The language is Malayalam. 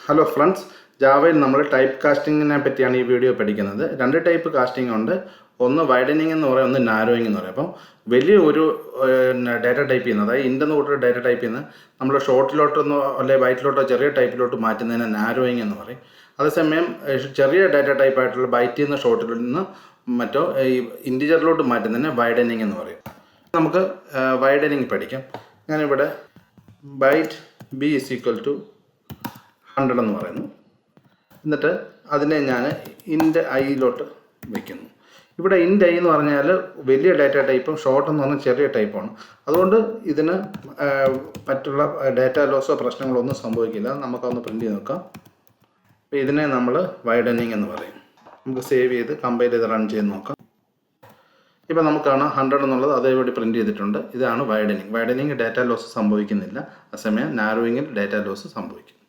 ഹലോ ഫ്രണ്ട്സ്, ജാവയിൽ നമ്മൾ ടൈപ്പ് കാസ്റ്റിങ്ങിനെ പറ്റിയാണ് ഈ വീഡിയോ പഠിക്കുന്നത്. രണ്ട് ടൈപ്പ് കാസ്റ്റിംഗ് ഉണ്ട്. ഒന്ന് വൈഡനിങ് എന്ന് പറയും, ഒന്ന് നാരോയിങ് എന്ന് പറയും. അപ്പം വലിയ ഒരു ഡാറ്റ ടൈപ്പ് ചെയ്യുന്നത്, അതായത് ഇൻ്റെന്ന് കൂട്ടൊരു ഡാറ്റ ടൈപ്പ് ചെയ്യുന്നത് നമ്മൾ ഷോർട്ടിലോട്ടൊന്നോ അല്ലെങ്കിൽ വൈറ്റിലോട്ടോ ചെറിയ ടൈപ്പിലോട്ട് മാറ്റുന്നതിന് നാരോയിങ് എന്ന് പറയും. അതേസമയം ചെറിയ ഡാറ്റ ടൈപ്പ് ആയിട്ടുള്ള ബൈറ്റിൽ നിന്ന് ഷോർട്ടിൽ നിന്ന് മറ്റോ ഈ ഇൻറ്റിജറിലോട്ട് മാറ്റുന്നതിന് വൈഡനിങ് എന്ന് പറയും. നമുക്ക് വൈഡനിങ് പഠിക്കാം. ഞാനിവിടെ byte B is equal to 100 എന്ന് പറയുന്നു. എന്നിട്ട് അതിനെ ഞാൻ ഇൻറ്റ് ഐയിലോട്ട് വയ്ക്കുന്നു. ഇവിടെ ഇൻറ്റ് ഐ എന്ന് പറഞ്ഞാൽ വലിയ ഡാറ്റ ടൈപ്പും ഷോർട്ട് എന്ന് പറഞ്ഞാൽ ചെറിയ ടൈപ്പാണ്. അതുകൊണ്ട് ഇതിന് മറ്റുള്ള ഡാറ്റ ലോസോ പ്രശ്നങ്ങളോ ഒന്നും സംഭവിക്കില്ല. നമുക്കൊന്ന് പ്രിൻറ്റ് ചെയ്ത് നോക്കാം. അപ്പോൾ ഇതിനെ നമ്മൾ വൈഡനിങ് എന്ന് പറയും. നമുക്ക് സേവ് ചെയ്ത് കമ്പൈൽ ചെയ്ത് റൺ ചെയ്ത് നോക്കാം. ഇപ്പോൾ നമുക്കാണ് 100 എന്നുള്ളത് അതേപടി പ്രിൻറ്റ് ചെയ്തിട്ടുണ്ട്. ഇതാണ് വൈഡനിങ്. വൈഡനിങ് ഡാറ്റ ലോസ് സംഭവിക്കുന്നില്ല. അതേസമയം നാരോയിങ്ങിൽ ഡാറ്റ ലോസ് സംഭവിക്കും.